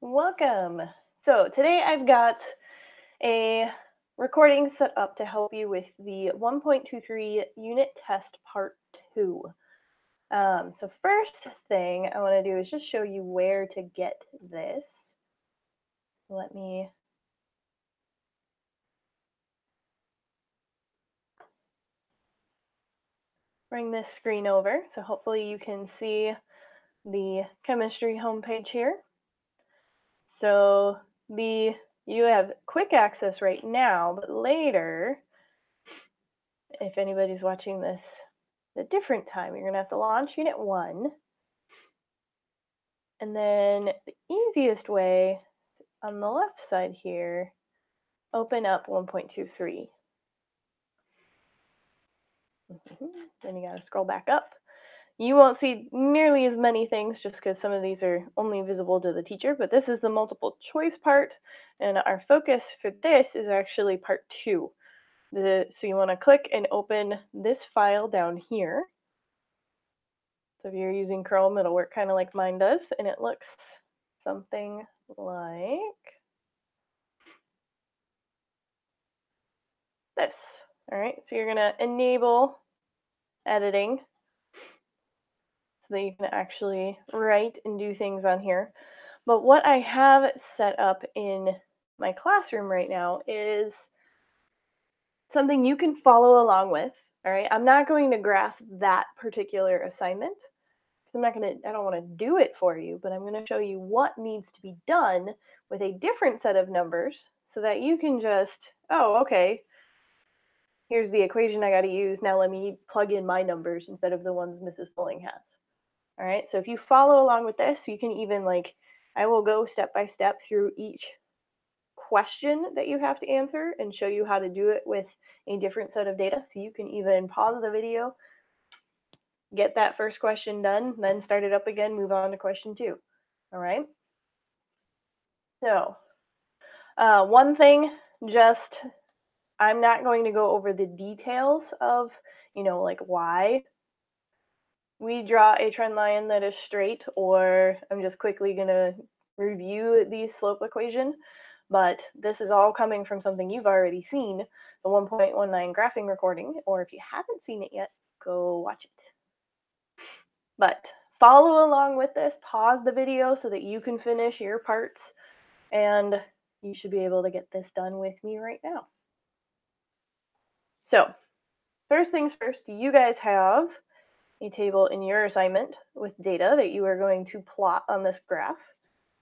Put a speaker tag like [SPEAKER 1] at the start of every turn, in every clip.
[SPEAKER 1] Welcome. So today I've got a recording set up to help you with the 1.23 unit test part 2. So first thing I want to do is just show you where to get this. Let me bring this screen over. So hopefully you can see the chemistry homepage here. So you have quick access right now, but later, if anybody's watching this at a different time, you're going to have to launch Unit 1. And then the easiest way on the left side here, open up 1.23. Then you got to scroll back up. You won't see nearly as many things just because some of these are only visible to the teacher, but this is the multiple choice part, and our focus for this is actually part 2. So you want to click and open this file down here. So if you're using Chrome, it'll work kind of like mine does, and it looks something like this. All right, so you're gonna enable editing so that you can actually write and do things on here. But what I have set up in my classroom right now is something you can follow along with. All right, I'm not going to graph that particular assignment because I don't want to do it for you, but I'm going to show you what needs to be done with a different set of numbers so that you can just, oh, okay, here's the equation I got to use. Now let me plug in my numbers instead of the ones Mrs. Pulling has. All right, so if you follow along with this, you can even I will go step by step through each question that you have to answer and show you how to do it with a different set of data. So you can even pause the video, get that first question done, then start it up again, move on to question 2. All right. So one thing, I'm not going to go over the details of, why we draw a trend line that is straight, or I'm just quickly going to review the slope equation. But this is all coming from something you've already seen, the 1.19 graphing recording, or if you haven't seen it yet, go watch it. But follow along with this, pause the video so that you can finish your parts, and you should be able to get this done with me right now. So first things first, you guys have a table in your assignment with data that you are going to plot on this graph.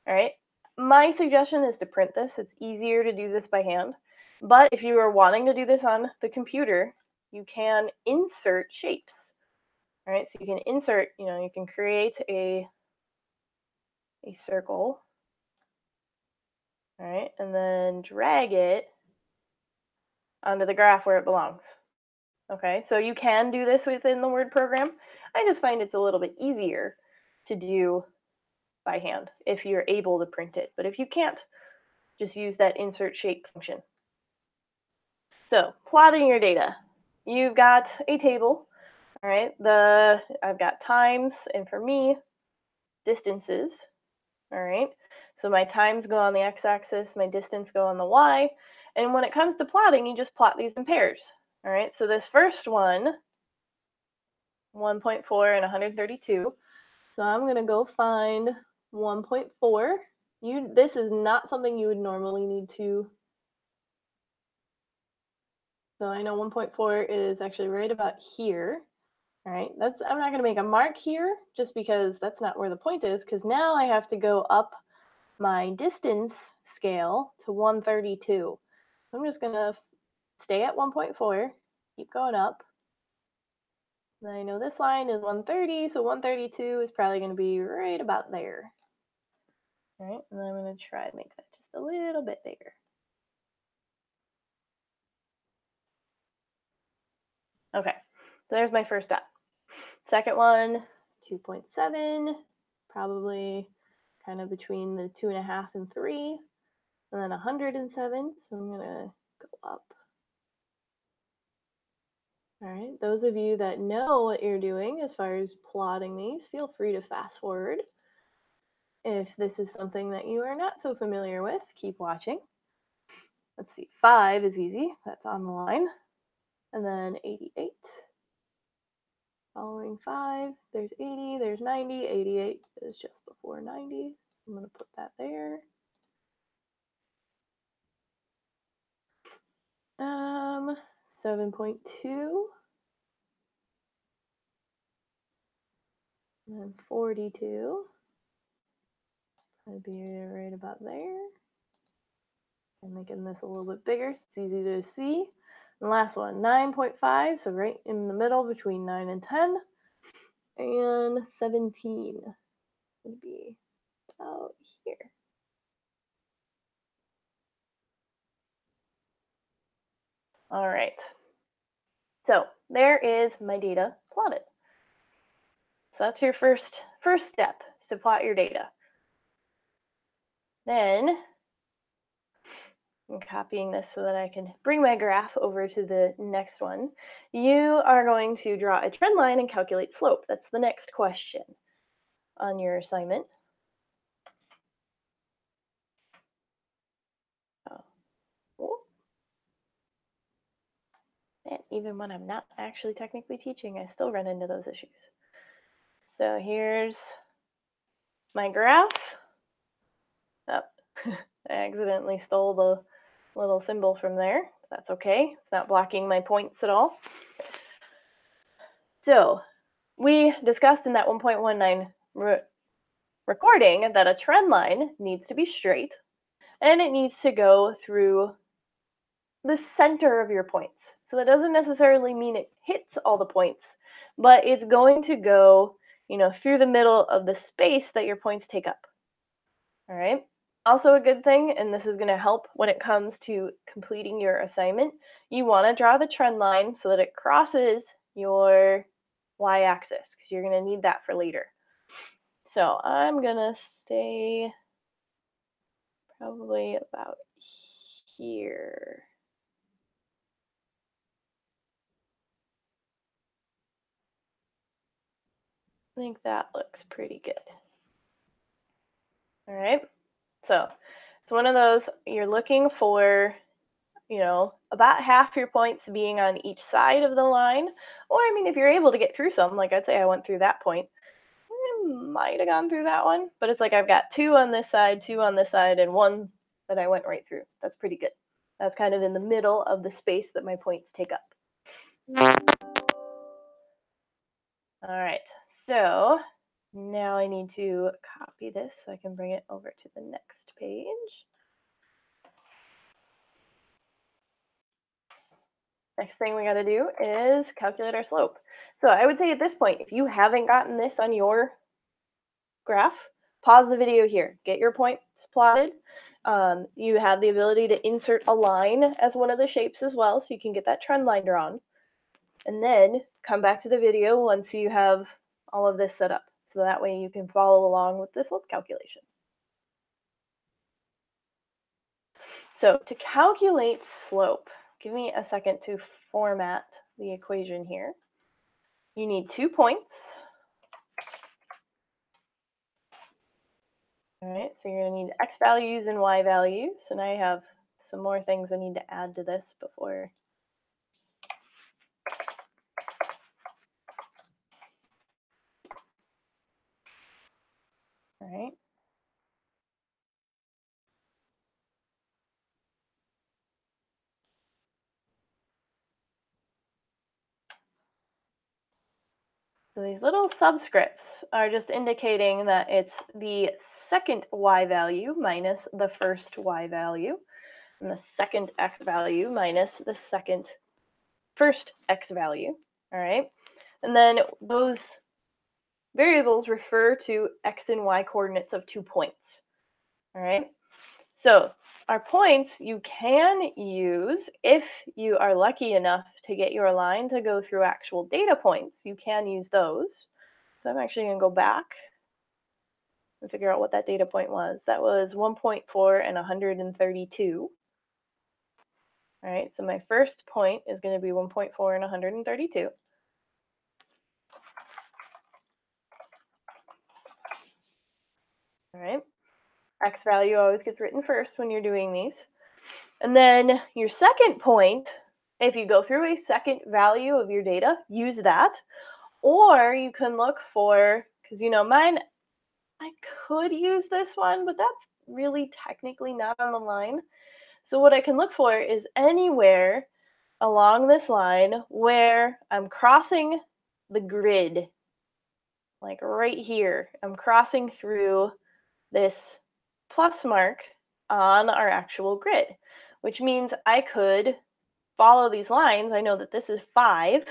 [SPEAKER 1] All right. My suggestion is to print this. It's easier to do this by hand. But if you are wanting to do this on the computer, you can insert shapes. All right. So you can insert, you can create a circle. All right. And then drag it onto the graph where it belongs. Okay. So you can do this within the Word program. I just find it's a little bit easier to do by hand if you're able to print it. But if you can't, just use that insert shape function. So plotting your data. You've got a table, all right? I've got times, and for me, distances, all right? So my times go on the x-axis, my distance go on the y, and when it comes to plotting, you just plot these in pairs, all right? So this first one, 1.4 and 132, so I'm going to go find 1.4. This is not something you would normally need to. So I know 1.4 is actually right about here. All right, I'm not going to make a mark here just because that's not where the point is, because now I have to go up my distance scale to 132. So I'm just going to stay at 1.4, keep going up. And I know this line is 130, so 132 is probably going to be right about there. All right, and then I'm going to try to make that just a little bit bigger. Okay, so there's my first dot. Second one, 2.7, probably kind of between the 2.5 and 3, and then 107. So I'm going to go up. All right, those of you that know what you're doing as far as plotting these, feel free to fast forward. If this is something that you are not so familiar with, keep watching. Let's see, 5 is easy, that's on the line. And then 88. Following 5, there's 80, there's 90, 88 is just before 90. I'm going to put that there. 7.2. And then 42. I'd be right about there. I'm making this a little bit bigger so it's easy to see. And last one, 9.5, so right in the middle between 9 and 10. And 17 would be out here. All right. So there is my data plotted. So that's your first step, is to plot your data. Then I'm copying this so that I can bring my graph over to the next one. You are going to draw a trend line and calculate slope. That's the next question on your assignment. Oh. And even when I'm not actually technically teaching, I still run into those issues. So here's my graph. Oh, I accidentally stole the little symbol from there. That's okay. It's not blocking my points at all. So we discussed in that 1.19 recording that a trend line needs to be straight and it needs to go through the center of your points. So that doesn't necessarily mean it hits all the points, but it's going to go, through the middle of the space that your points take up. All right. Also a good thing, and this is going to help when it comes to completing your assignment, you want to draw the trend line so that it crosses your y-axis because you're going to need that for later. So I'm going to stay probably about here. I think that looks pretty good. All right. So it's one of those, you're looking for, about half your points being on each side of the line. Or, if you're able to get through some, like I'd say I went through that point, I might have gone through that one. But it's like I've got 2 on this side, 2 on this side, and 1 that I went right through. That's pretty good. That's kind of in the middle of the space that my points take up. All right, so now I need to copy this so I can bring it over to the next page. Next thing we got to do is calculate our slope. So I would say at this point, if you haven't gotten this on your graph, pause the video here, get your points plotted. You have the ability to insert a line as one of the shapes as well, so you can get that trend line drawn. And then come back to the video once you have all of this set up. So that way you can follow along with the slope calculation. So to calculate slope, give me a second to format the equation here. You need 2 points. All right, so you're going to need x values and y values. So now I have some more things I need to add to this before. All right. So these little subscripts are just indicating that it's the second y value minus the first y value, and the second x value minus the first x value. All right. And then those variables refer to x and y coordinates of 2 points. All right. So our points you can use if you are lucky enough to get your line to go through actual data points. You can use those. So I'm actually going to go back and figure out what that data point was. That was 1.4 and 132. All right, so my first point is going to be 1.4 and 132. All All right. X value always gets written first when you're doing these. And then your second point, if you go through a second value of your data, use that. Or you can look for, because mine, I could use this one, but that's really technically not on the line. So what I can look for is anywhere along this line where I'm crossing the grid, like right here. I'm crossing through this plus mark on our actual grid, which means I could follow these lines. I know that this is 5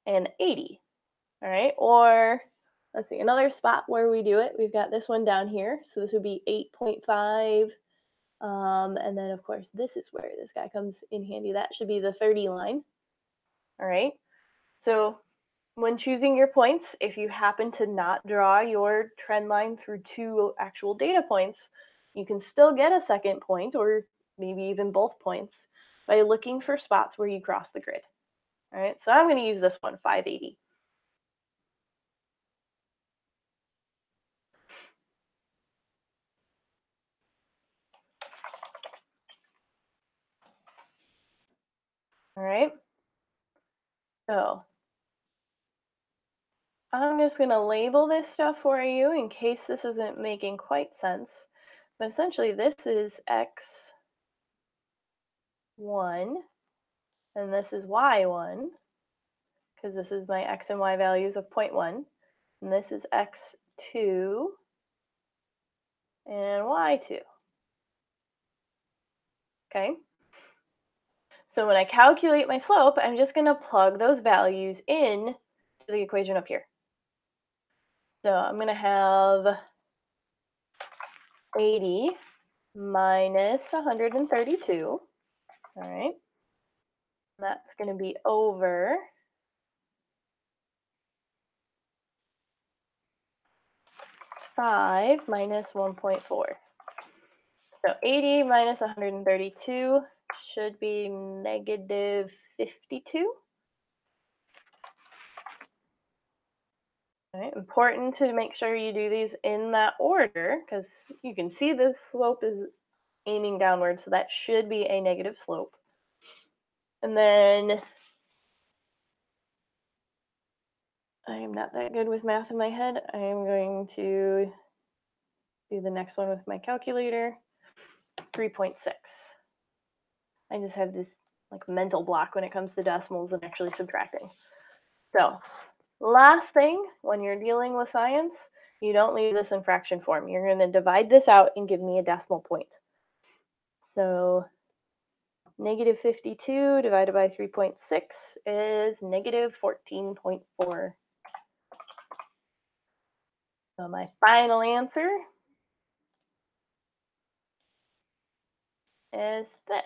[SPEAKER 1] and 80, all right? Or let's see, another spot where we do it, we've got this one down here. So this would be 8.5. And then, of course, this is where this guy comes in handy. That should be the 30 line, all right? So when choosing your points, if you happen to not draw your trend line through 2 actual data points, you can still get a second point, or maybe even both points, by looking for spots where you cross the grid. All right, so I'm going to use this one, 580. All right, so I'm just going to label this stuff for you in case this isn't making quite sense. But essentially, this is x1, and this is y1, because this is my x and y values of 0.1. And this is x2 and y2. Okay? So when I calculate my slope, I'm just going to plug those values in to the equation up here. So I'm going to have 80 minus 132. All right. That's going to be over 5 minus 1.4. So 80 minus 132 should be negative 52. All right. Important to make sure you do these in that order, because you can see the slope is aiming downward, so that should be a negative slope. And then I am not that good with math in my head. I am going to do the next one with my calculator. 3.6. I just have this like mental block when it comes to decimals and actually subtracting. So last thing, when you're dealing with science, you don't leave this in fraction form. You're going to divide this out and give me a decimal point. So negative 52 divided by 3.6 is negative 14.4. So my final answer is this.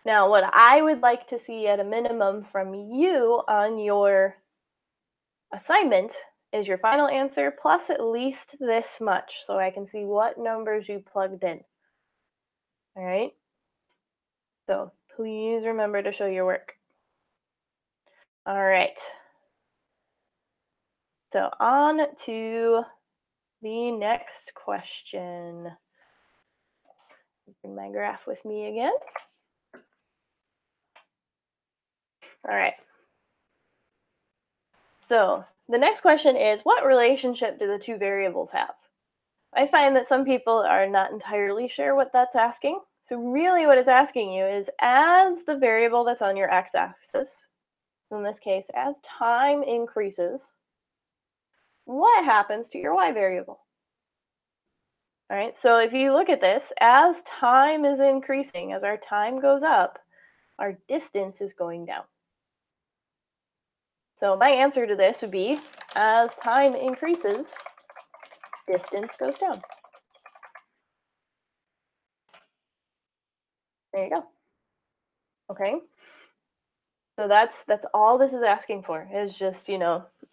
[SPEAKER 1] Now, what I would like to see at a minimum from you on your assignment is your final answer plus at least this much, so I can see what numbers you plugged in. All right? So please remember to show your work. All right. So on to the next question. Bring my graph with me again. All right. So the next question is, what relationship do the two variables have? I find that some people are not entirely sure what that's asking. So really what it's asking you is, as the variable that's on your x-axis, so in this case, as time increases, what happens to your y variable? All right, so if you look at this, as time is increasing, as our time goes up, our distance is going down. So my answer to this would be, as time increases, distance goes down. There you go. Okay. So that's all this is asking for, is just,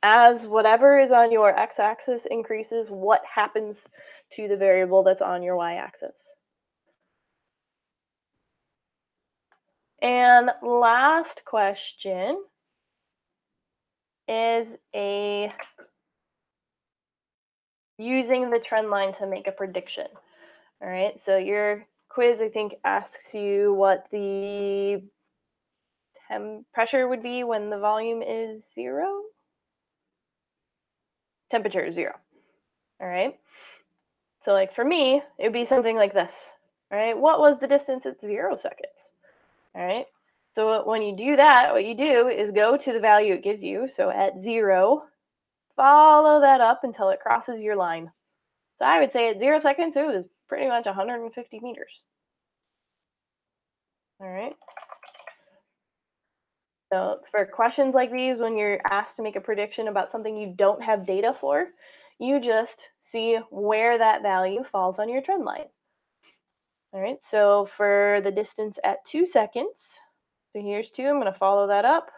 [SPEAKER 1] as whatever is on your x-axis increases, what happens to the variable that's on your y-axis. And last question is a using the trend line to make a prediction. All right, so your quiz, I think, asks you what the pressure would be when the volume is 0. Temperature is 0. All right, so like for me, it would be something like this. All right, what was the distance at 0 seconds? All right, so when you do that, what you do is go to the value it gives you. So at 0, follow that up until it crosses your line. So I would say at 0 seconds, it was pretty much 150 meters. All right. So for questions like these, when you're asked to make a prediction about something you don't have data for, you just see where that value falls on your trend line. All right, so for the distance at 2 seconds, so here's 2, I'm going to follow that up,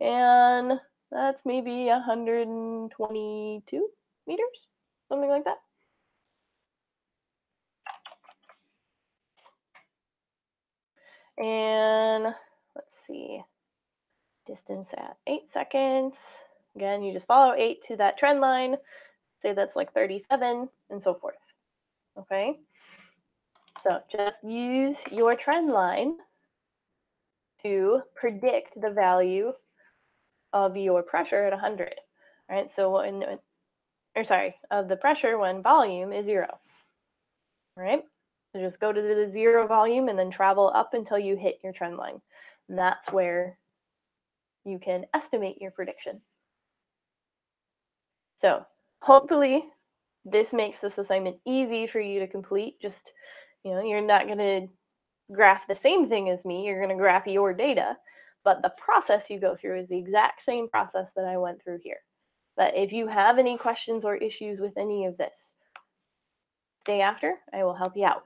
[SPEAKER 1] and that's maybe 122 meters, something like that. And let's see, distance at 8 seconds. Again, you just follow 8 to that trend line, say that's like 37, and so forth. Okay, so just use your trend line to predict the value of your pressure at 100. All right, so of the pressure when volume is 0. All right, so just go to the 0 volume and then travel up until you hit your trend line. And that's where you can estimate your prediction. So hopefully this makes this assignment easy for you to complete. Just, you're not going to graph the same thing as me, you're going to graph your data, but the process you go through is the exact same process that I went through here. But if you have any questions or issues with any of this, stay after, I will help you out.